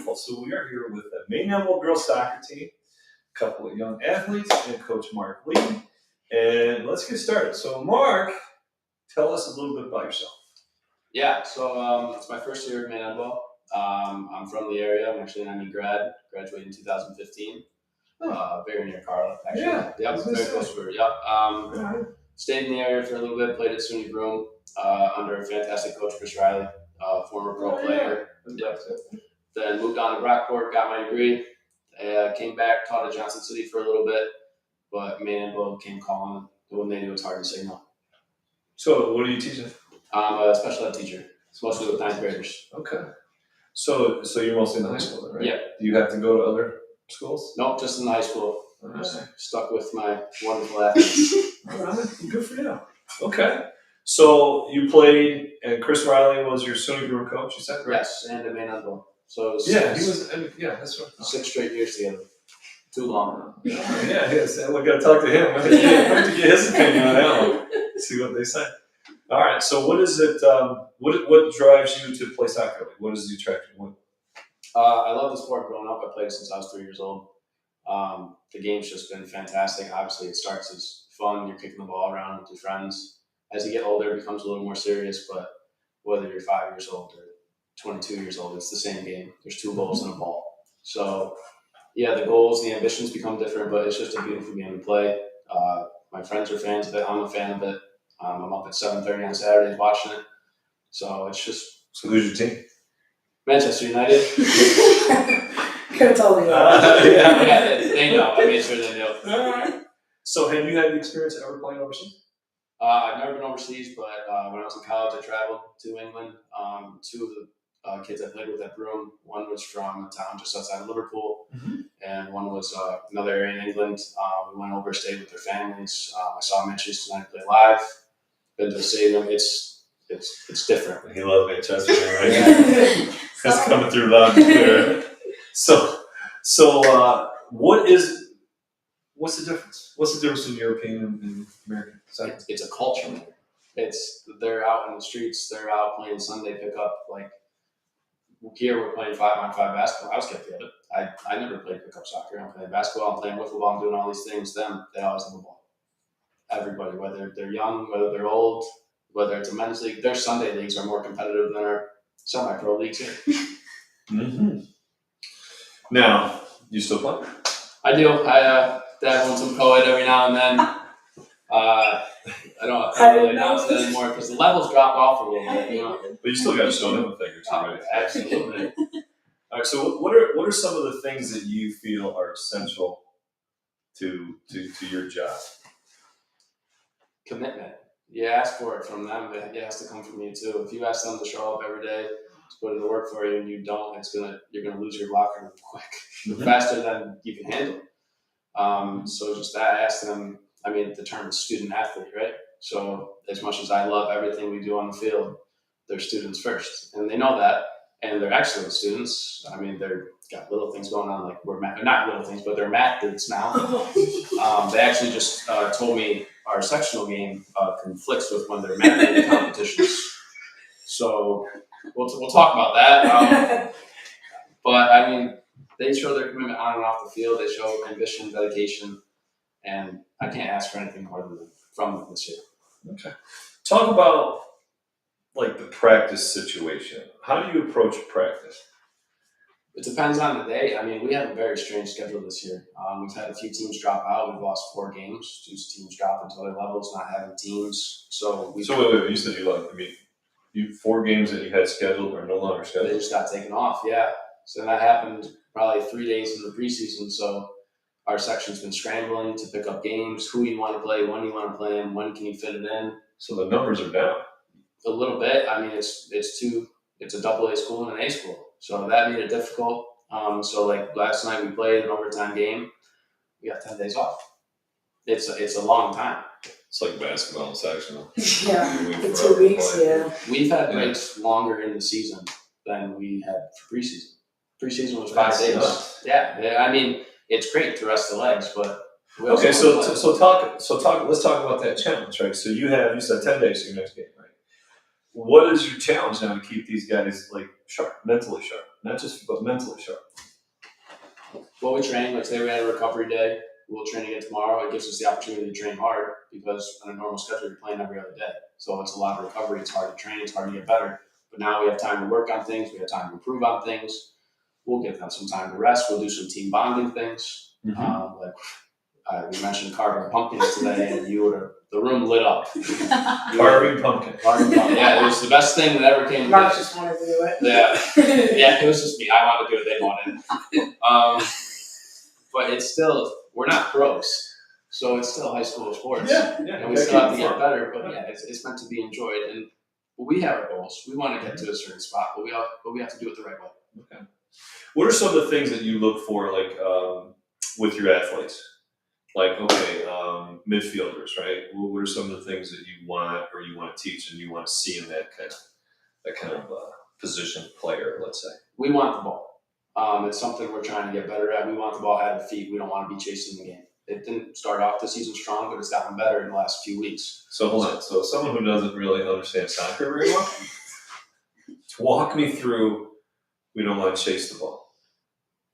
beautiful. So we are here with the Maine Elmo girls soccer team, a couple of young athletes, and Coach Mark Lee. And let's get started. So Mark, tell us a little bit about yourself. Yeah, so it's my first year at Maine Elmo. I'm from the area. I'm actually an ME grad. Graduated in 2015. Very near Carla, actually. Yeah, Yep, very close to her. Yep. Stayed in the area for a little bit. Played at SUNY Broome under a fantastic coach, Chris Riley, former pro player. Yep. Then moved on to Brockport, got my degree. Came back, taught at Johnson City for a little bit, but Maine Elmo came calling. When they knew it's hard to say no. So what are you teaching? I'm a special ed teacher. It's mostly with ninth graders. Okay. So you're mostly in the high school then, right? Yeah. Do you have to go to other schools? Nope, just in high school. Right. Stuck with my wonderful athletes. All right. Good for you. Okay. So you played, and Chris Riley was your SUNY Broome coach, you said, right? Yes, and at Maine Elmo. So it was that's right. 6 straight years together. Too long. Yes. And we got to talk to him. We have to get his opinion on that one. See what they say. All right. So what is it? What drives you to play soccer? Like, what is the attraction? I love the sport growing up. I played since I was 3 years old. The game's just been fantastic. Obviously, it starts as fun. You're kicking the ball around with your friends. As you get older, it becomes a little more serious. But whether you're 5 years old or 22 years old, it's the same game. There's 2 goals and a ball. So, yeah, the goals, the ambitions become different, but it's just a beautiful game to play. My friends are fans of it. I'm a fan of it. I'm up at 7:30 on Saturdays watching it. So it's just... So who's your team? Manchester United. Could have told me. Yeah, they know. I made sure they know. All right. So have you had the experience of ever playing overseas? I've never been overseas, but when I was in college, I traveled to England. 2 of the kids I played with at Broome, one was from a town just outside of Liverpool, and one was another area in England. We went over, stayed with their families. I saw Manchester United play live. Been to the stadium. It's different. He loves Manchester, right? That's coming through loud and clear. So, what's the difference? What's the difference in European and American soccer? It's a culture. They're out in the streets. They're out playing Sunday pickup. Like here, we're playing 5-on-5 basketball. I was kept at it. I never played pickup soccer. I'm playing basketball. I'm playing wiffle ball. I'm doing all these things. They always have the ball. Everybody, whether they're young, whether they're old, whether it's a men's league, their Sunday leagues are more competitive than our semi-pro leagues here. Now, you still play? I do. I dab on some co-ed every now and then. I don't really announce it anymore because the levels drop off a little bit. You know? But you still got to show them a thing or two, right? Absolutely. All right. So, what are some of the things that you feel are essential to your job? Commitment. You ask for it from them, but it has to come from you too. If you ask them to show up every day, to put in the work for you, and you don't, you're gonna lose your locker room quick, faster than you can handle. So just that, I ask them. I mean, the term is student athlete, right? So as much as I love everything we do on the field, they're students first, and they know that, and they're excellent students. I mean, they're got little things going on, like not little things, but they're mathletes now. They actually just told me our sectional game conflicts with one of their math competitions. So we'll talk about that. But I mean, they show their commitment on and off the field. They show ambition, dedication, and I can't ask for anything more from them this year. Okay. Talk about like the practice situation. How do you approach practice? It depends on the day. I mean, we have a very strange schedule this year. We've had a few teams drop out. We've lost 4 games. 2 teams dropped into other levels, not having teams. So wait, you said you 4 games that you had scheduled are no longer scheduled. They just got taken off, yeah. So that happened probably 3 days in the preseason. So our section's been scrambling to pick up games, who you want to play, when you want to play them, when can you fit it in. So the numbers are down. A little bit. I mean, it's a AA school and an A school. So that made it difficult. So like last night we played an overtime game. We got 10 days off. It's a long time. It's like basketball and sectional. Yeah, in 2 weeks, yeah. We've had breaks longer in the season than we had for preseason. Preseason was 5 days. Nuts. Yeah, I mean, it's great to rest the legs, but okay. So talk. Let's talk about that challenge, right? So you said 10 days to your next game, right? What is your challenge now to keep these guys like sharp, mentally sharp? not just but mentally sharp. Well, we train. Like, say we had a recovery day. We'll train again tomorrow. It gives us the opportunity to train hard because on a normal schedule, you're playing every other day. So it's a lot of recovery. It's hard to train. It's hard to get better. But now we have time to work on things. We have time to improve on things. We'll give them some time to rest. We'll do some team bonding things. We mentioned carving pumpkins today, and the room lit up. Carving pumpkin. Yeah, it was the best thing that ever came to Mark me. just wanted to do it. Yeah, it was just me. I wanted to do it. They wanted. But it's still, we're not pros, so it's still high school sports. Yeah. And we still have to get better. But yeah, it's meant to be enjoyed. And we have our goals. We want to get to a certain spot, but we have to do it the right way. Okay. What are some of the things that you look for, like with your athletes? Like, okay, midfielders, right? What are some of the things that you want to teach and you want to see in that kind of position player, let's say? We want the ball. It's something we're trying to get better at. We want the ball at the feet. We don't want to be chasing the game. It didn't start off the season strong, but it's gotten better in the last few weeks. So hold on. So someone who doesn't really understand soccer very well, walk me through. We don't want to chase the ball.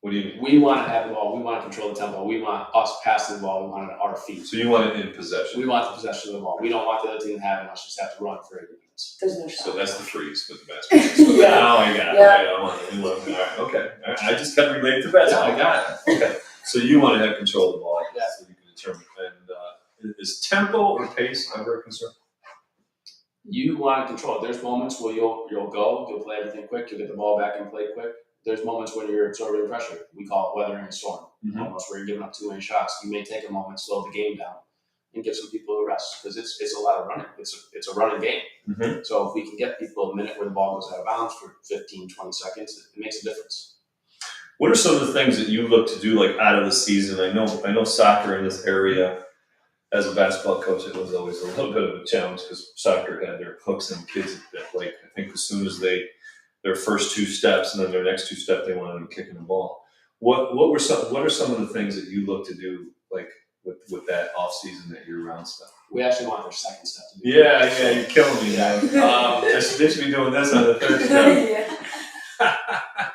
What do you mean? We want to have the ball. We want to control the tempo. We want us passing the ball. We want it at our feet. So you want it in possession. We want the possession of the ball. We don't want the other team to have it. Us just have to run for 80 minutes. There's no shot. So that's the freeze with the basketball. So Yeah. now I got it. Yeah. Okay, I want it. All right, okay. All right. I just kept relating to basketball. I got it. Okay. So you want to have control of the ball, Yeah. so you can determine. And is tempo or pace ever a concern? You want to control it. There's moments where you'll play everything quick, you'll get the ball back and play quick. There's moments when you're absorbing pressure. We call it weathering a storm. Almost where you're giving up 2-lane shots. You may take a moment, slow the game down, and give some people a rest because it's a lot of running. It's a running game. So if we can get people a minute where the ball goes out of bounds for 15, 20 seconds, it makes a difference. What are some of the things that you look to do, like out of the season? I know soccer in this area. As a basketball coach, it was always a little bit of a challenge because soccer had their hooks and kids that, like, I think as soon as their first 2 steps and then their next 2 steps, they wanted them kicking the ball. What are some of the things that you look to do, like with that off season, that year round stuff? We actually want their second step to do. Yeah, you're killing me, man. They should be doing this on the third step.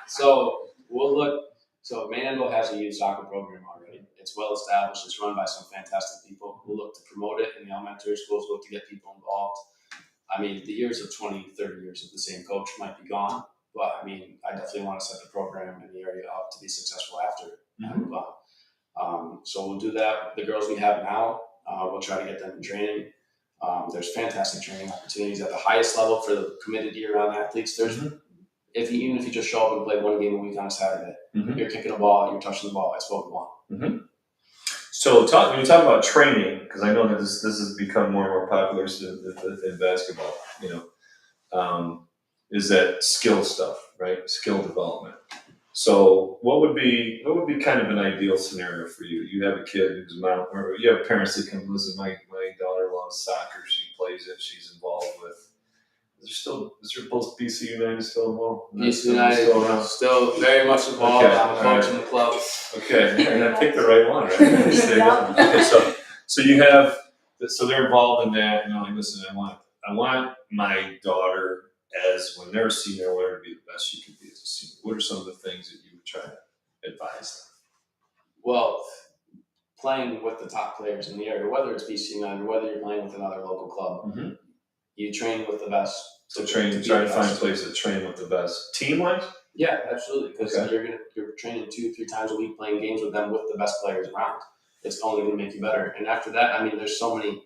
So we'll look. So Mandel has a youth soccer program already. It's well established. It's run by some fantastic people. We'll look to promote it in the elementary schools. Look to get people involved. I mean, the years of 20, 30 years of the same coach might be gone, but I mean, I definitely want to set the program in the area up to be successful after I move on. So we'll do that. The girls we have now, we'll try to get them in training. There's fantastic training opportunities at the highest level for the committed year-round athletes. There's even if you just show up and play 1 game a week on a Saturday, you're kicking a ball, you're touching the ball. That's what we want. So when you talk about training, because I know that this has become more and more popular in basketball, is that skill stuff, right? Skill development. So what would be kind of an ideal scenario for you? You have a kid who's or you have parents that come, listen, my daughter loves soccer, she plays it, she's involved with. Is there both BC United still involved? BC United still very much involved. Okay. I'm a coach in the club. Okay, and I picked the right one, right? Okay, so you have, so they're involved in that, and you're like, listen, I want my daughter, as when they're a senior, I want her to be the best she can be as a senior. What are some of the things that you would try to advise them? Well, playing with the top players in the area, whether it's BC United or whether you're playing with another local club, you train with the best. So try to find a place to train with the best. Team-wise? Yeah, absolutely. Because you're training 2-3 times a week, playing games with them with the best players around. It's only going to make you better. And after that, I mean, there's so many.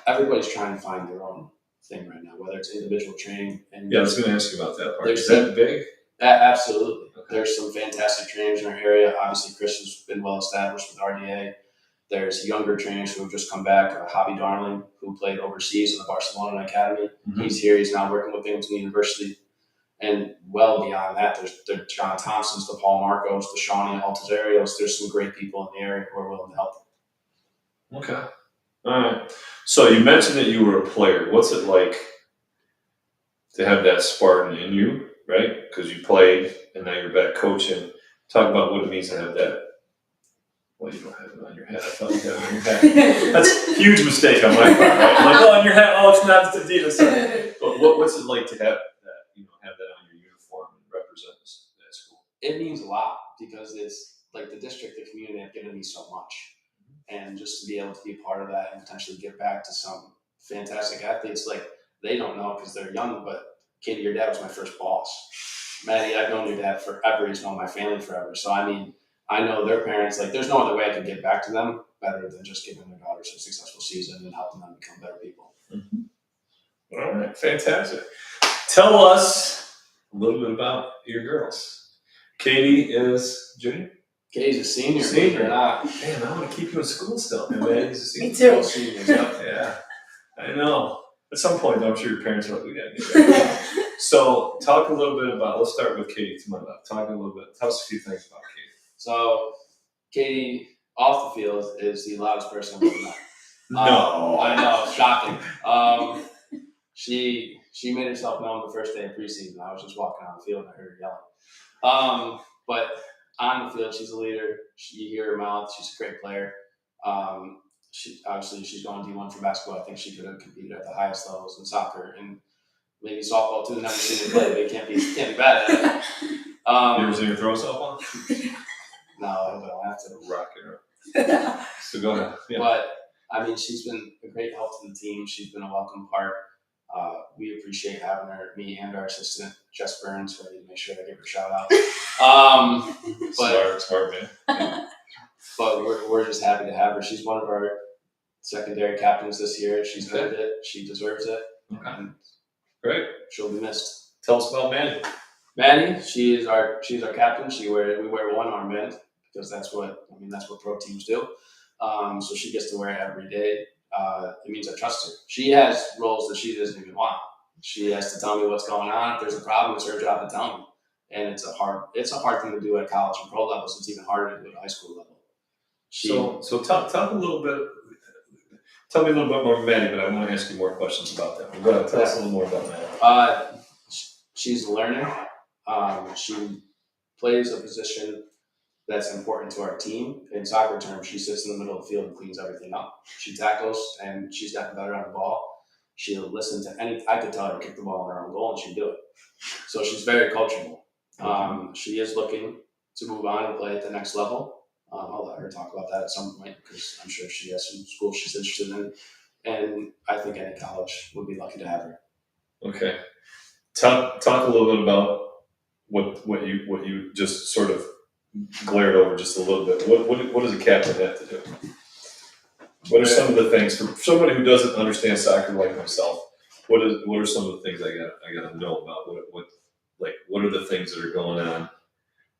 Everybody's trying to find their own thing right now, whether it's individual training. And I was going to ask you about that part. Is that big? Absolutely. Okay. There's some fantastic trainers in our area. Obviously, Chris has been well established with RDA. There's younger trainers who have just come back. Javi Darling, who played overseas in the Barcelona Academy. He's here. He's now working with Binghamton University. And well beyond that, there's John Thompson's, the Paul Marcos, the Shawnee Altazarios. There's some great people in the area who are willing to help. Okay. All right. So you mentioned that you were a player. What's it like to have that Spartan in you, right? Because you played and now you're back coaching. Talk about what it means to have that. Well, you don't have it on your head. I thought you had it on your head. That's a huge mistake on my part. Right? I'm like, on your head. Oh, it's not the Adidas. But what's it like to have that? Have that on your uniform and represent the it means a lot because it's like the district, the community have given me so much. And just to be able to be part of that and potentially give back to some fantastic athletes, like they don't know because they're young, but Katie, your dad was my first boss. Maddie, I've known your dad forever. He's known my family forever. So, I mean, I know their parents, like there's no other way I could give back to them better than just giving their daughters a successful season and helping them become better people. Mm-hmm. All right, fantastic. Tell us a little bit about your girls. Katie is junior. Katie's a senior. Senior. Or not. Man, I want to keep you in school still. And Maddie's a senior. Me too. Both seniors, yep. Yeah, I know. At some point, I'm sure your parents are like, we gotta get back. So, talk a little bit about. Let's start with Katie to my left. Talk a little bit. Tell us a few things about Katie. So, Katie, off the field, is the loudest person I've ever met. No, I know, shocking. She made herself known the first day of preseason. I was just walking on the field and I heard her yelling. But on the field, she's a leader. You hear her mouth. She's a great player. She's going D1 for basketball. I think she could have competed at the highest levels in soccer and maybe softball too. Never seen her play, but can't be bad at it. you ever seen her throw a softball? No, I don't have to. Rock it. So go ahead. Yeah. But I mean, she's been a great help to the team. She's been a welcome part. We appreciate having her, me and our assistant, Jess Burns, so I need to make sure I give her a shout out. Smart man. Yeah. But we're just happy to have her. She's one of our secondary captains this year. She's earned it. She deserves it. Okay. And Great. she'll be missed. Tell us about Maddie. Maddie, she's our captain. We wear one armband because that's what pro teams do. So she gets to wear it every day. It means I trust her. She has roles that she doesn't even want. She has to tell me what's going on. If there's a problem, it's her job to tell me. And it's a hard thing to do at college and pro levels. It's even harder to do at high school level. So talk a little bit. Tell me a little bit more about Maddie, but I want to ask you more questions about that. Go ahead, tell us a little more about Maddie. She's a learner. She plays a position that's important to our team. In soccer terms, she sits in the middle of the field and cleans everything up. She tackles, and she's gotten better on the ball. She'll listen to I could tell her to kick the ball in her own goal, and she'd do it. So she's very coachable. She is looking to move on and play at the next level. I'll let her talk about that at some point because I'm sure she has some schools she's interested in. And I think any college would be lucky to have her. Okay. Talk a little bit about what you just sort of glared over just a little bit. What does a captain have to do? What are some of the things for somebody who doesn't understand soccer like myself? What are some of the things I got to know about? What are the things that are going on?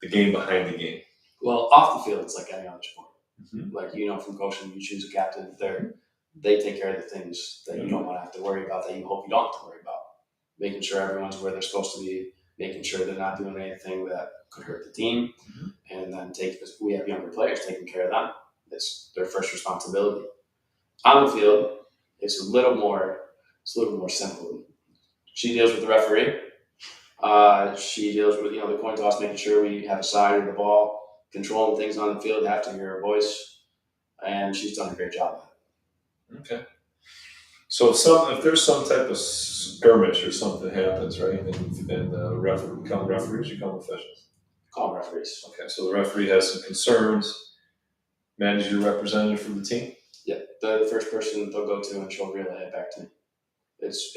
The game behind the game. Well, off the field, it's like any other sport. Mm-hmm. Like from coaching, you choose a captain. They take care of the things that you don't want to have to worry about, that you hope you don't have to worry about. Making sure everyone's where they're supposed to be, making sure they're not doing anything that could hurt the team, and then we have younger players, taking care of them. It's their first responsibility. On the field, it's a little more simple. She deals with the referee. She deals with the coin toss, making sure we have a side of the ball, controlling things on the field, have to hear her voice, and she's done a great job at it. Okay. So if there's some type of skirmish or something happens, right, and the referee become referees, you become officials. Call referees. Okay, so the referee has some concerns. Manage your representative for the team. Yeah, the first person they'll go to, and she'll relay it back to me. It's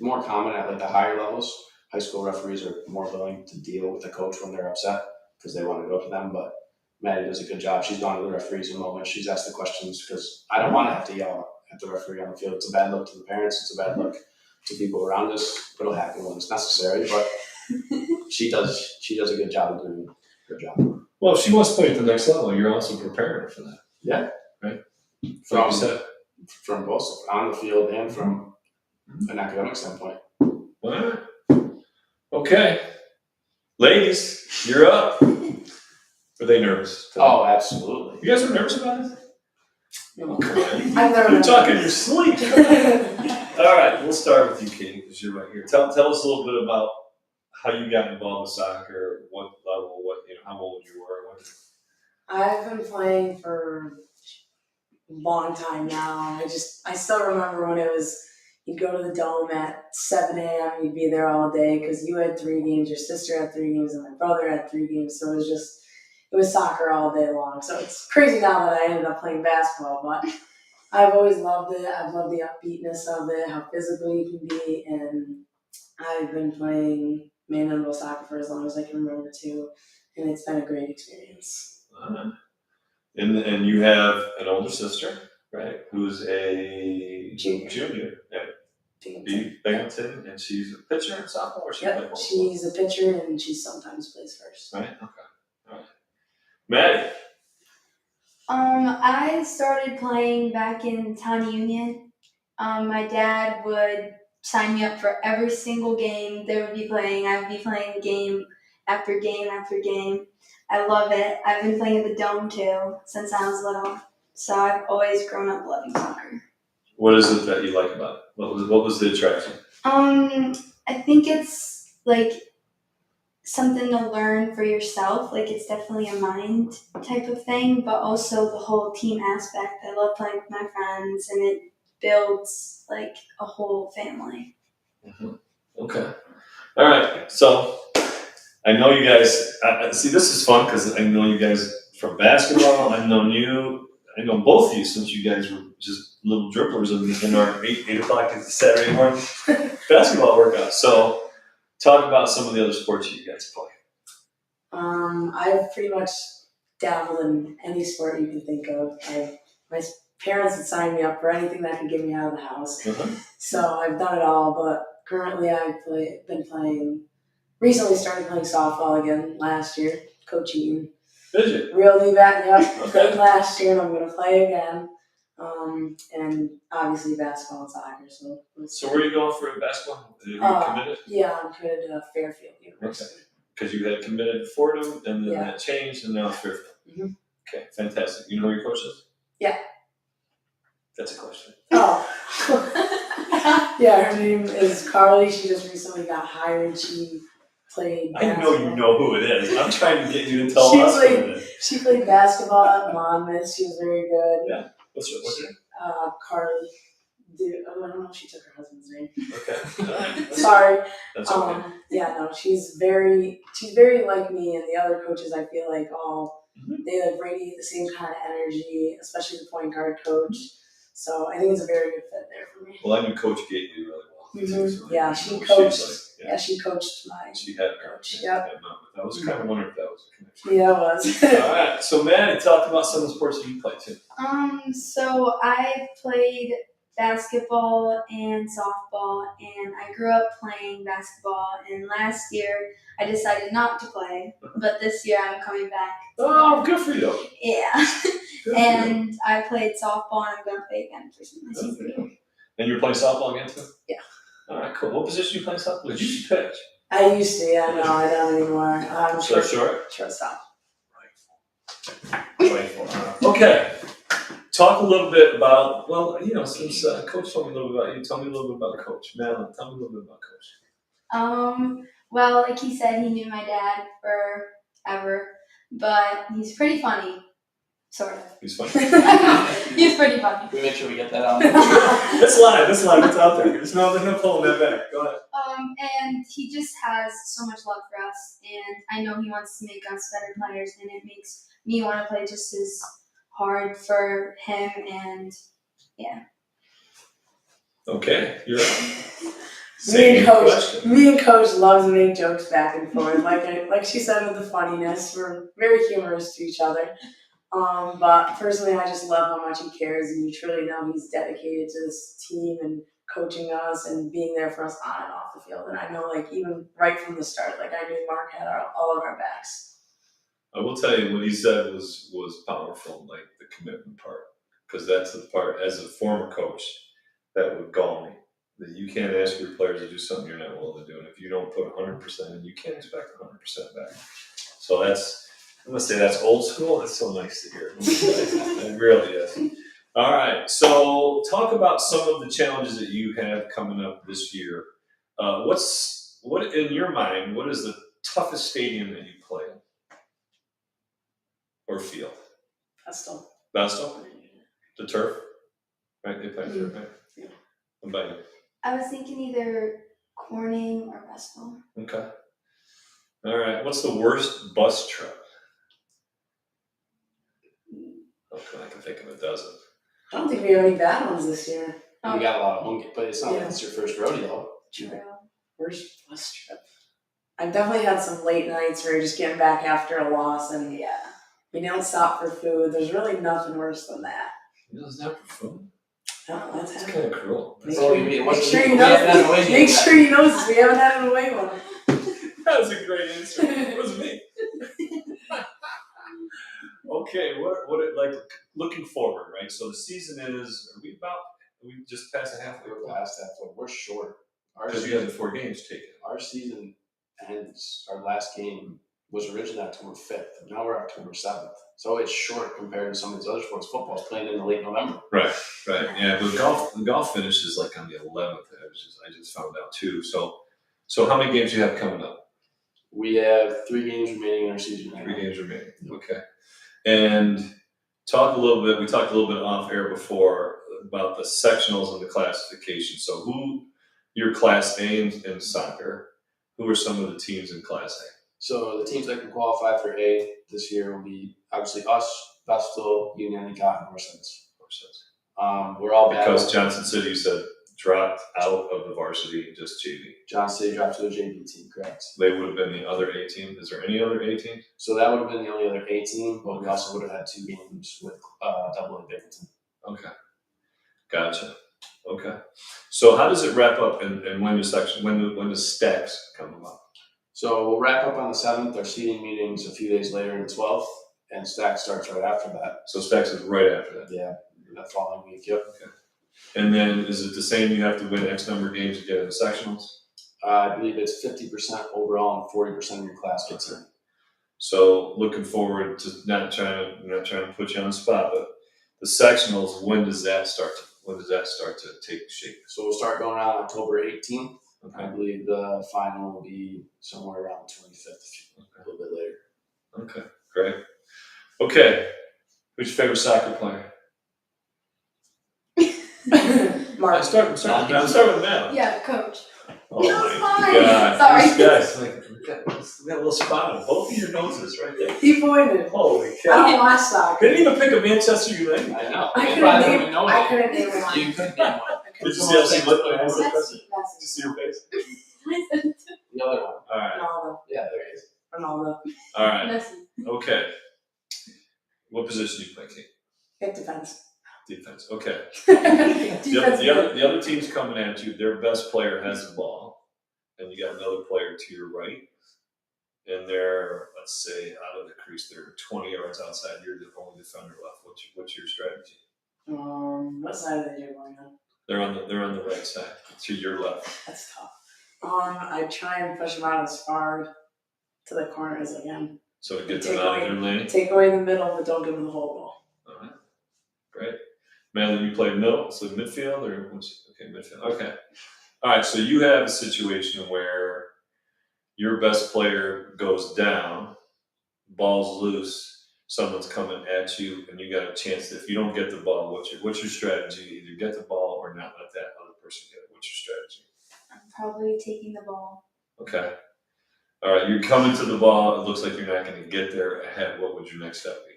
more common at the higher levels. High school referees are more willing to deal with the coach when they're upset because they want to go to them. But Maddie does a good job. She's gone to the referees in moments. She's asked the questions because I don't want to have to yell at the referee on the field. It's a bad look to the parents. It's a bad look to people around us. It'll happen when it's necessary, but she does a good job of doing her job. Well, if she wants to play at the next level, you're also preparing her for that. Yeah. Right? From you said. From both on the field and from an academic standpoint. All right. Okay. Ladies, you're up. Are they nervous? Oh, absolutely. You guys are nervous about it? Oh, come on. I've never You're talking in your sleep. All right, we'll start with you, Katie, because you're right here. Tell us a little bit about how you got involved with soccer, what level, how old you were. I've been playing for a long time now. I still remember when you'd go to the Dome at 7 a.m. You'd be there all day because you had 3 games, your sister had 3 games, and my brother had 3 games. So it was soccer all day long. So it's crazy now that I ended up playing basketball, but I've always loved it. I've loved the upbeatness of it, how physical you can be, and I've been playing man and woman soccer for as long as I can remember too, and it's been a great experience. And you have an older sister, right? Who's a Junior. at Binghamton, and she's a pitcher and sophomore. Yep, she's a pitcher and she sometimes plays first. Right. Okay. All right. Maddie. I started playing back in Town Union. My dad would sign me up for every single game they would be playing. I would be playing game after game after game. I love it. I've been playing at the Dome too since I was little. So I've always grown up loving soccer. What is it that you like about it? What was the attraction? I think it's like something to learn for yourself. Like it's definitely a mind type of thing, but also the whole team aspect. I love playing with my friends, and it builds like a whole family. Mm-hmm. Okay. All right. So I know you guys. See, this is fun because I know you guys from basketball. I've known you. I know both of you since you guys were just little dribblers in our 8 o'clock Saturday morning basketball workout. So talk about some of the other sports you guys play. I've pretty much dabbled in any sport you can think of. My parents had signed me up for anything that could get me out of the house. Uh-huh. So I've done it all, but currently recently started playing softball again last year, coaching. Did you? Really bad, yep. Okay. Played last year and I'm going to play again. And obviously basketball and soccer. So where are you going for basketball? Are you committed? Yeah, I'm committed to Fairfield University. Okay. Because you had committed to Fordham, and then Yeah. that changed, and now it's Fairfield. Mm-hmm. Okay, fantastic. You know who your coach is? Yeah. That's a question. Oh. Yeah, her name is Carly. She just recently got hired. She played basketball. I know you know who it is. I'm trying to get you to tell us who it is. She played basketball at Monmouth. She was very good. Yeah. What's your name? Carly. I don't know if she took her husband's name. Okay. All right. Sorry. That's okay. Yeah, no, she's very like me, and the other coaches I feel like they like radiate the same kind of energy, especially the point guard coach. So I think it's a very good fit there for me. Well, I knew Coach Gate you really well. Mm-hmm. So Yeah, she coached my coach. Yep. I was kind of wondering if that was a connection. Yeah, it was. All right. So, Maddie, talk about some of the sports that you play too. So I played basketball and softball, and I grew up playing basketball, and last year I decided not to play, but this year I'm coming back. Oh, good for you. Yeah. Good And I played softball, and I'm going to play again for my season. for you. And you're playing softball again too? Yeah. All right, cool. What position you playing softball? Did you pitch? I used to, yeah, no, I don't anymore. I'm Short? Shortstop. Right. Okay. Talk a little bit about, since Coach told me a little bit about you, tell me a little bit about Coach. Madeline, tell me a little bit about Coach. Well, like he said, he knew my dad forever, but he's pretty funny, sort of. He's funny. He's pretty funny. We make sure we get that out. That's live. It's out there. There's no pulling that back. Go ahead. And he just has so much love for us, and I know he wants to make us better players, and it makes me want to play just as hard for him, and yeah. Okay, you're up. Me and Coach love to make jokes back and forth. Like she said with the funniness, we're very humorous to each other. But personally, I just love how much he cares, and you truly know he's dedicated to this team and coaching us and being there for us on and off the field. And I know, even right from the start, I knew Mark had all of our backs. I will tell you what he said was powerful, like the commitment part, because that's the part as a former coach that would gall me. That you can't ask your players to do something you're not willing to do, and if you don't put 100% in, you can't expect 100% back. So I'm gonna say that's old school. That's so nice to hear. It really is. All right, so talk about some of the challenges that you have coming up this year. What in your mind? What is the toughest stadium that you play in or field? Vestal. The turf, right? They play turf, right? Yeah. What about you? I was thinking either Corning or Westville. Okay. All right. What's the worst bus trip? Okay, I can think of a dozen. I don't think we have any bad ones this year. We got a lot of home games, but it's not like Yeah. it's your first rodeo. True. Worst bus trip. I've definitely had some late nights where you're just getting back after a loss and Yeah. we don't stop for food. There's really nothing worse than that. You know, it's not for food. No, that's It's happening. kind of cruel. Make Oh, sure, you mean it make wasn't sure me? you We know. haven't had an away game Make yet. sure you know this. We haven't had an away one. That was a great answer. It was me. Okay, what like looking forward, right? So the season is. We just passed the halfway We're point past that point. We're short. because you had the 4 games taken. Our season ends. Our last game was originally October 5th. Now we're October 7th. So it's short compared to some of these other sports. Football's playing in the late November. Right. Yeah, but the golf finishes like on the 11th. I just found out too. So how many games do you have coming up? We have 3 games remaining in our season. 3 games remaining. Okay. And we talked a little bit off air before about the sectionals and the classification. So who your Class A in soccer, who are some of the teams in Class A? So the teams that can qualify for A this year will be obviously us, Vestal, Union, and Cotton, Orsons. We're all bad. Because Johnson City, you said, dropped out of the varsity, just JV. Johnson City dropped to the JV team, correct? They would have been the other A team. Is there any other A team? So that would have been the only other A team, but we also would have had 2 games with Double A Binghamton. Okay. Gotcha. Okay. So how does it wrap up and when does stacks come about? So we'll wrap up on the 7th. Our seating meeting's a few days later on the 12th, and stack starts right after that. So stacks is right after that. Yeah, that following week, yep. Okay. And then is it the same, you have to win X number of games to get in the sectionals? I believe it's 50% overall and 40% of your class gets in. So looking forward to not trying to put you on the spot, but the sectionals, when does that start to take shape? So we'll start going on October 18th. I Okay. believe the final will be somewhere around the 25th, a little bit later. Okay. Great. Okay. Who's your favorite soccer player? Mark. I'm starting with Matt. Yeah, coach. Oh No, my it's fine. God. Sorry. These guys, we got a little spot on both of your noses right there. He pointed. Holy I cow. don't watch soccer. They didn't even pick a Manchester United. I know. I You couldn't probably name. don't even know I it. couldn't name one. You could name one. Did you see how she looked when I asked that question? Messi. Did you see her face? The other one. All right. Ronaldo. Yeah, there it is. Ronaldo. All right. Messi. Okay. What position do you play, Kate? It depends. Defense. Okay. Defense. The other team's coming at you. Their best player has the ball, and you got another player to your right, and they're, let's say, out of the crease. They're 20 yards outside. You're the only defender left. What's your strategy? What side are they going on? They're on the right side. To your left. That's tough. I try and push them out as far to the corner as I can. So to get them out of their lane. Take away the middle, but don't give them the whole ball. All right. Great. Madeline, you play middle, so midfield or midfield. Okay. All right. So you have a situation where your best player goes down, ball's loose, someone's coming at you, and you got a chance that if you don't get the ball, what's your strategy? Either get the ball or not let that other person get it. What's your strategy? I'm probably taking the ball. Okay. All right. You're coming to the ball. It looks like you're not going to get there ahead. What would your next step be?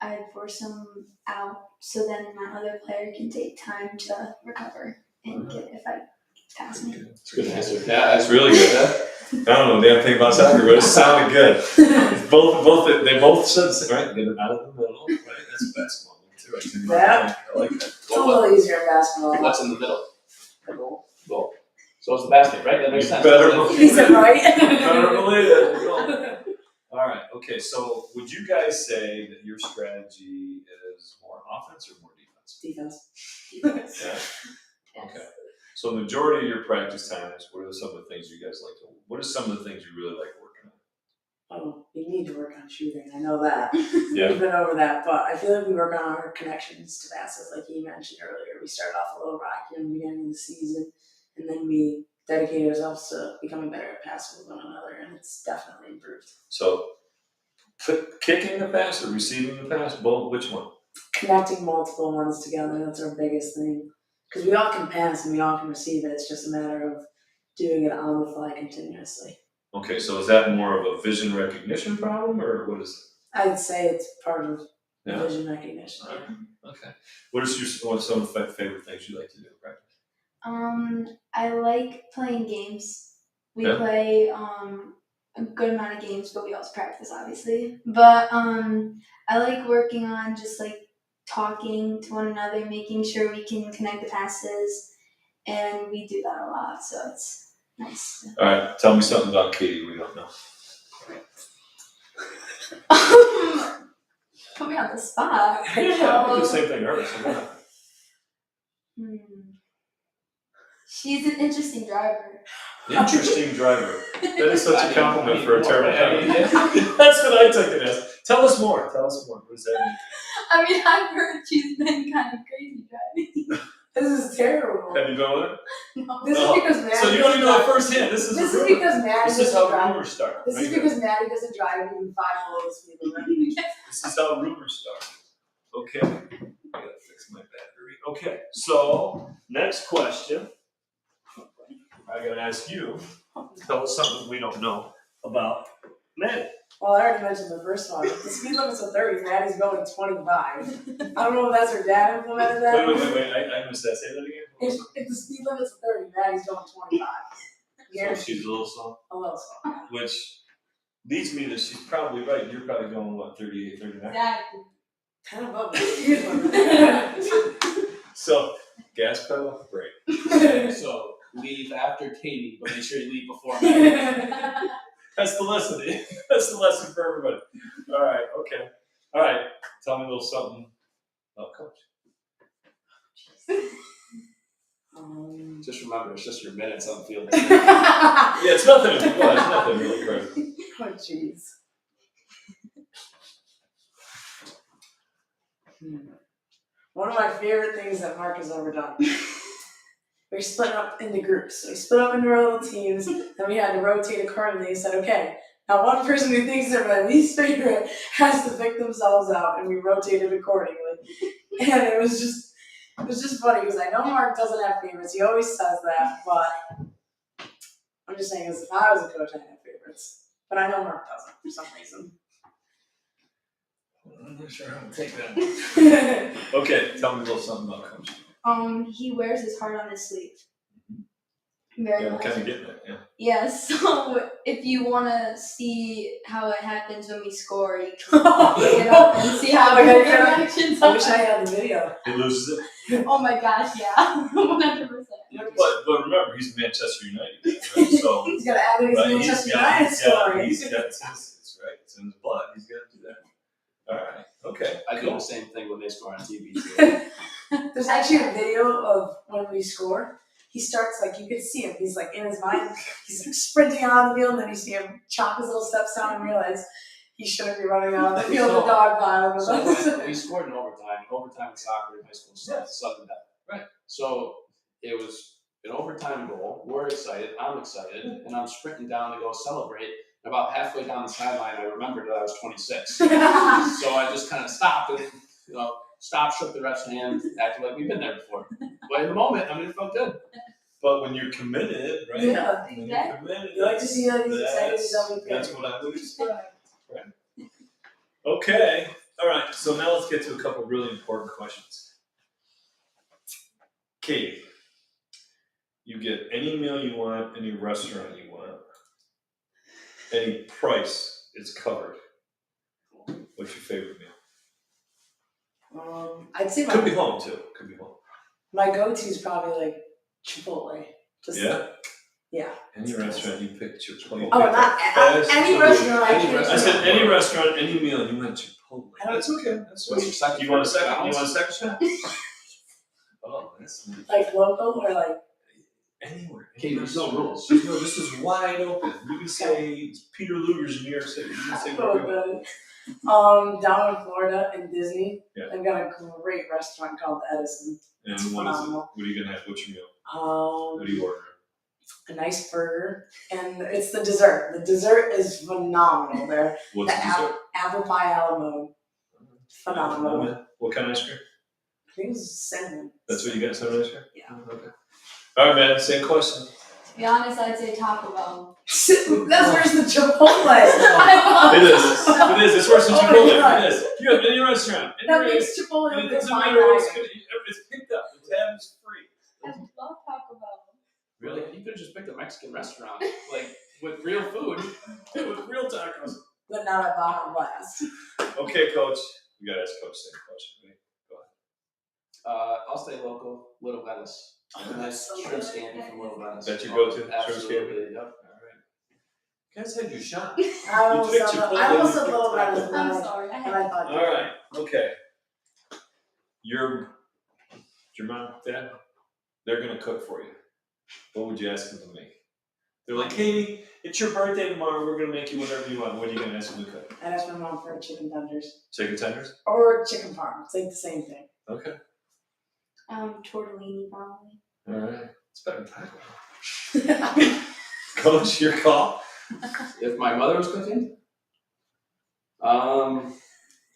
I'd force him out so then my other player can take time to recover and get if I pass me. It's a good answer. Yeah, That's really good. I don't know damn thing about soccer, but it sounded good. They both said the same, right? Get it out of the middle, right? That's the best one too. Yeah. I like that. It's a little easier in basketball. What's in the middle? The goal. Goal. So it's the basket, right? That makes sense. Better believe He said right. Better believe it. All right. Okay. So, would you guys say that your strategy is more offense or more defense? Defense. Yeah. Okay. So, the majority of your practice times, what are some of the things you guys like to? What are some of the things you really like working on? Oh, we need to work on shooting. I know that. Yeah. We've been over that, but I feel like we work on our connections to passes, like you mentioned earlier. We started off a little rocky in the beginning of the season, and then we dedicated ourselves to becoming better at passing with one another, and it's definitely improved. So, kicking the pass or receiving the pass, both. Which one? Connecting multiple ones together, that's our biggest thing. Because we all can pass and we all can receive it. It's just a matter of doing it on the fly continuously. Okay, so is that more of a vision recognition problem, or what is it? I'd say it's part of Yeah. vision recognition. All right. Okay. What's some of the favorite things you like to do, right? I like playing games. We Yeah. play a good amount of games, but we also practice, obviously. But I like working on just like talking to one another, making sure we can connect the passes, and we do that a lot. So it's nice. All right. Tell me something about Katie we don't know. Put me on the spot. Yeah, I do the same thing, her. So go ahead. She's an interesting driver. Interesting driver. That is such a compliment for a terrible I mean, driver. That's what I took it as. Tell us more. What does that mean? I mean, I've heard she's been kind of crazy driving. This is terrible. Have you been with it? No. This is because Maddie. So you don't even know it firsthand. This is This a is rumor. because Maddie This is doesn't how drive. rumors start. This right is here. because Maddie doesn't drive even 5 below the speed limit. This is how rumors start. Okay. I gotta fix my battery. Okay. So next question. I gotta ask you. Tell us something we don't know about Maddie. Well, I already mentioned the first one. If the speed limit's a 30, Maddie's going 25. I don't know if that's her dad implemented that. Wait. I missed that. Say that again. If the speed limit's a 30, Maddie's going 25. So Guaranteed. she's a little slow. A little slow. Which leads me to she's probably right. You're probably going, what, 38, 39? Exactly. 10 above the speed limit. So, gas pedal, brake. So leave after Katie, but make sure you leave before me. That's the lesson. That's the lesson for everybody. All right, okay. All right, tell me a little something about Coach. Just remember, it's just your minutes on the field. Yeah, it's nothing. Well, it's nothing really crazy. Oh, jeez. One of my favorite things that Mark has ever done. We split up into groups. So we split up into our little teams, and we had to rotate accordingly. He said, okay, now one person who thinks they're my least favorite has to pick themselves out, and we rotated accordingly. And it was just funny because I know Mark doesn't have favorites. He always says that, but I'm just saying, as if I was a coach, I'd have favorites. But I know Mark doesn't for some reason. I'm not sure how to take that. Okay, tell me a little something about Coach. He wears his heart on his sleeve. Very Yeah, I'm much. kind of getting it, yeah. Yeah, so if you want to see how it happens when we score, you can pick it up and see how Oh my the God, reactions I wish are. I had the video. He loses it. Oh my gosh, yeah. 100%. But remember, he's Manchester United, right? So He's got to add in his right, Manchester United story. He's got it's right. It's in his blood. He's got to do that. All right. Okay. I do the same thing when they score on TV too. There's actually a video of when we score. He starts like you could see him. He's like in his mind. He's like sprinting out of the field, and then you see him chop his little steps down and realize he shouldn't be running out of the field. The dog pile. So we scored in overtime. Overtime in soccer in high school, sudden death. Right. So it was an overtime goal. We're excited. I'm excited, and I'm sprinting down to go celebrate. And about halfway down the sideline, I remembered that I was 26. So I just kind of stopped and shook the ref's hand, acted like we've been there before. But in the moment, I mean, it felt good. But when you're committed, right? Yeah, When you're exactly. committed, you like to see that he's excited. He's on the that's what I would expect. Right? Okay. All right. So now let's get to a couple really important questions. Katie, you get any meal you want, any restaurant you want, any price is covered. What's your favorite meal? I'd say Could be home too. Could be home. my go-to is probably like Chipotle. Just Yeah. Yeah. Any restaurant you pick Chipotle. Oh, not any restaurant. I said any restaurant, any meal, and you went Chipotle. I don't- That's okay. That's What's your okay. second? You want a second? favorite You want a balance? second shot? Oh, that's nice. like local or like. Anywhere. Okay, there's no rules. No, this is wide open. You can say Peter Luger's in New York City. You can say whatever you want. Down in Florida in Disney, Yeah. they've got a great restaurant called the Edison. And It's what is it? phenomenal. What are you gonna have? What's your meal? What do you order? A nice burger, and it's the dessert. The dessert is phenomenal there. What's The the dessert? Apple pie a la mode. Phenomenal. What kind of ice cream? I think it was cinnamon. That's what you got, cinnamon ice cream? Yeah. Okay. All right, man. Same question. To be honest, I'd say Taco Bell. That's where's the Chipotle. It is. It's worse than Oh my Chipotle. God. It is. You have any restaurant. That makes Chipotle And it look doesn't fine. matter what's good. It's picked up. The tab is free. I love Taco Bell. Really? You could have just picked a Mexican restaurant, like with real food, with real tacos. But not a bottom blast. Okay, Coach. You gotta ask Coach the same question. I'll stay local, Little Venice. Oh, Nice so shrimp good. scampi from Little Venice. That you go to? Shrimp Absolutely. Yep. All right. You guys had your shot. I almost picked said Chipotle, I almost you said picked Little Taco Venice, Bell. I'm sorry. I and had I thought. All right. Okay. Your mom, dad, they're gonna cook for you. What would you ask them to make? They're like, hey, it's your birthday tomorrow. We're gonna make you whatever you want. What are you gonna ask them to cook? I'd ask my mom for chicken tenders Chicken tenders. or chicken parm. It's like the same thing. Okay. tortellini probably. All right. It's better than taco. Coach, your call. If my mother was cooking,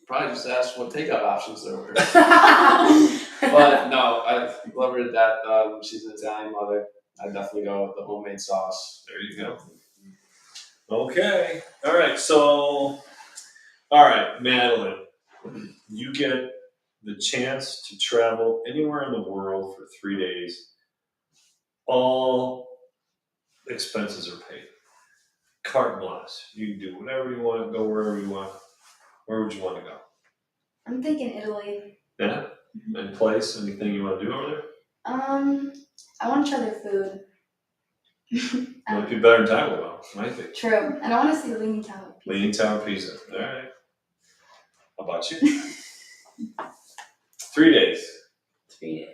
probably just ask what takeout options there were. But no, I love her to death. She's an Italian mother. I definitely go with the homemade sauce. There you go. Okay. All right. So, all right, Madeline, you get the chance to travel anywhere in the world for 3 days. All expenses are paid. Carte blanche. You can do whatever you want, go wherever you want. Where would you want to go? I'm thinking Italy. Yeah? Any place, anything you want to do over there? I want to try their food. Might be better than Taco Bell. Might be. True. And I want to see the Leaning Tower. Leaning Tower Pizza. All right. How about you? 3 days. 3 days.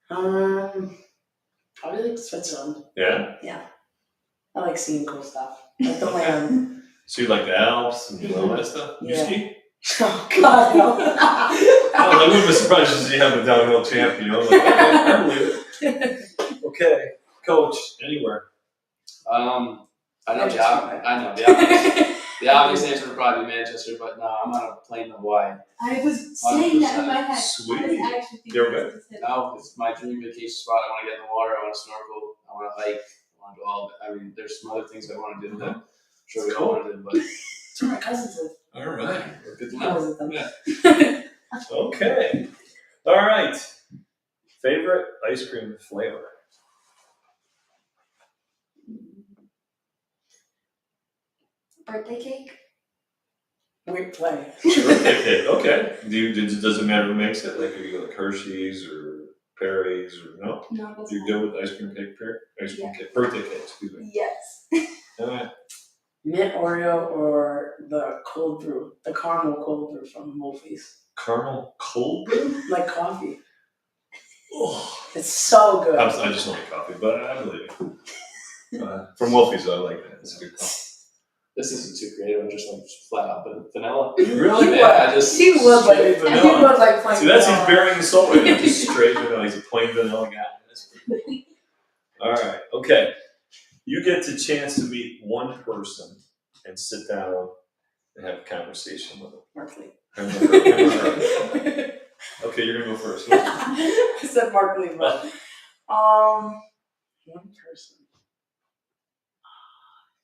Probably like Switzerland. Yeah? I like seeing cool stuff. Like the land. So you like the Alps and all that stuff? You Yeah. ski? Oh God, no. I wouldn't be surprised to see him a downhill champ, you know? Like, I believe it. Okay. Coach, anywhere. I know Manchester. the obvious answer would probably be Manchester, but no, I'm on a plane to Hawaii. I was saying that in my head. Sweet. I was actually You ever thinking this. No, it's my dream vacation spot. I want to get in the water. I want to snorkel. I want to hike. I want to do all of it. I mean, there's some other things I want to do that I'm sure we all want to do, but That's where my cousins live. All right. good to I know. visit them. Yeah. Okay. All right. Favorite ice cream flavor? Birthday cake? Weird play. Birthday cake. Okay. Does it matter who makes it? Like, are you like Hershey's or Perry's or no? No, that's You're good with ice cream cake, Perry? Ice cream cake. Birthday cake, excuse me. Yes. All right. Mint Oreo or the cold brew, the caramel cold brew from Wolfie's. Caramel cold brew? Like coffee. Oh. It's so good. I just don't like coffee, but I believe it. From Wolfie's, I like that. It's a good call. This isn't too creative. I'm just like flat out vanilla. Really? Yeah, I just He would like straight he vanilla. would like playing. See, that's he's vanilla. burying the soul right now. Just straight vanilla. He's a plain vanilla guy. That's pretty cool. All right. Okay. You get the chance to meet one person and sit down and have a conversation with them. Mark Lee. Him or her. Okay, you're gonna go first. I said Mark Lee, but one person.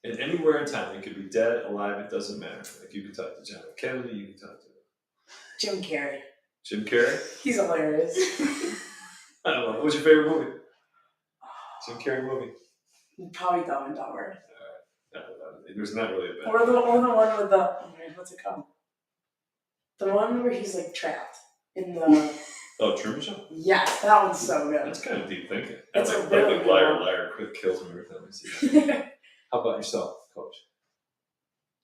And anywhere in time, it could be dead, alive, it doesn't matter. Like you could talk to John F. Kennedy, you could talk to Jim Carrey. Jim Carrey. He's hilarious. I don't know. What's your favorite movie? Jim Carrey movie. Probably Dumb and Dumber. There's not really a bad. Or the one with the what's it called? The one where he's like trapped in the Oh, Truman Show? yes, that one's so good. That's kind of deep thinking. It's I a like, really like good liar, one. liar, quit kills me every time I see that. How about yourself, Coach?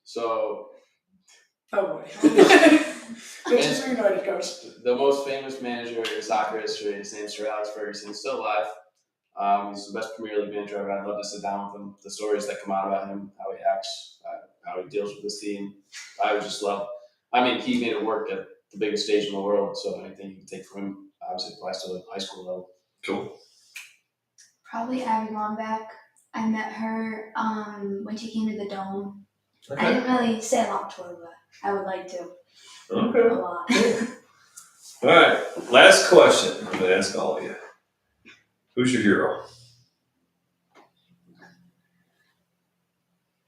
So Oh boy. Which is where United goes. the most famous manager in soccer history. His name's Sir Alex Ferguson. He's still alive. He's the best Premier League manager ever. I'd love to sit down with him. The stories that come out about him, how he acts, how he deals with his team. I would just love. I mean, he made it work at the biggest stage in the world. So anything you can take from him, obviously applies to the high school level. Cool. Probably Abby Wambach. I met her when she came to the Dome. I Okay. didn't really say a lot to her, but I would like to. Okay. A lot. All right. Last question. I'm going to ask all of you. Who's your hero?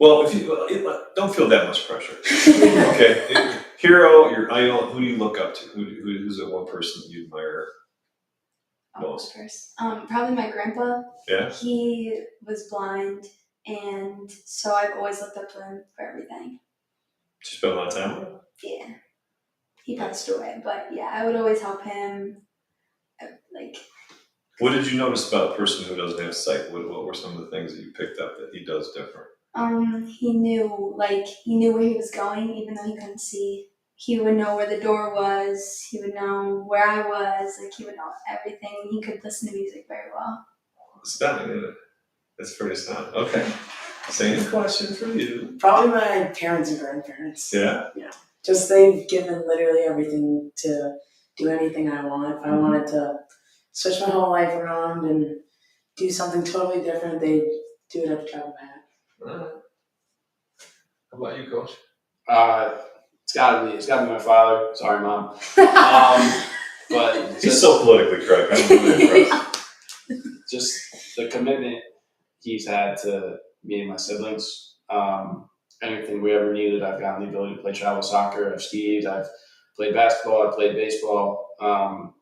Well, if you don't feel that much pressure. Okay, hero, your idol. Who do you look up to? Who's the one person that you admire most? First. Probably my grandpa. Yeah. He was blind, and so I've always looked up to him for everything. Did you spend a lot of time with him? Yeah. He passed away, but yeah, I would always help him. Like. What did you notice about a person who doesn't have sight? What were some of the things that you picked up that he does different? He knew where he was going, even though he couldn't see. He would know where the door was. He would know where I was. Like, he would know everything. He could listen to music very well. Stunning, isn't it? That's pretty stunning. Okay. Same question for you. Probably my parents and grandparents. Yeah. Just they've given literally everything to do anything I want. If I wanted to switch my whole life around and do something totally different, they'd do it at the drop of a hat. All right. How about you, Coach? It's gotta be my father. Sorry, Mom. But He's so politically correct. I'm really impressed. Just the commitment he's had to me and my siblings. Anything we ever needed, I've gotten the ability to play travel soccer. I've skied. I've played basketball. I played baseball.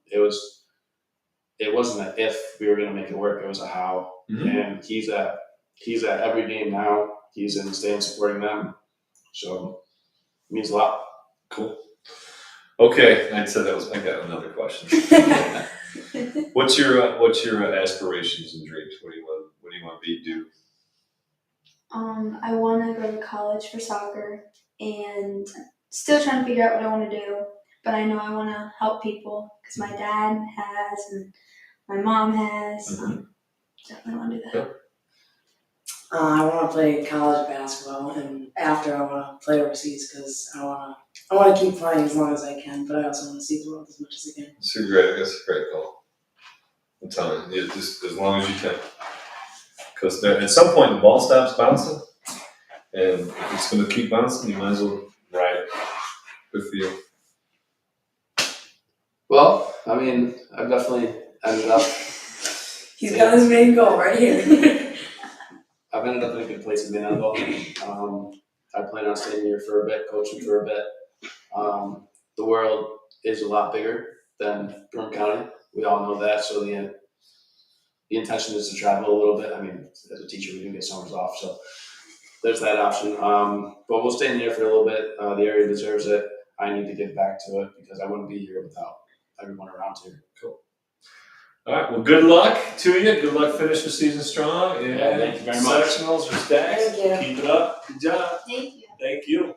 It wasn't an if we were going to make it work. It was a how. Mm-hmm. And he's at every game now. He's in the stands supporting them. So it means a lot. Cool. Okay, I said I got another question. What's your aspirations and dreams? What do you want to do? I want to go to college for soccer, and still trying to figure out what I want to do. But I know I want to help people because my dad has and my mom has. Mm-hmm. Definitely want to do that. I want to play college basketball, and after I want to play overseas because I want to keep playing as long as I can. But I also want to see the world as much as I can. That's a great goal. I'm telling you, just as long as you can. Because at some point the ball stops bouncing, and if it's going to keep bouncing, you might as well ride it. Good for you. Well, I mean, I've definitely ended up. He's got his main goal right here. I've ended up in a good place in Manitoba. I plan on staying here for a bit, coaching for a bit. The world is a lot bigger than Broome County. We all know that. So the intention is to travel a little bit. I mean, as a teacher, we do get summers off, so there's that option. But we'll stay in here for a little bit. The area deserves it. I need to get back to it because I wouldn't be here without everyone around here. Cool. All right. Well, good luck to you. Good luck finishing the season strong. And thank you very much. Sectionals or stacks. Thank you. Keep it up. Good job. Thank you. Thank you.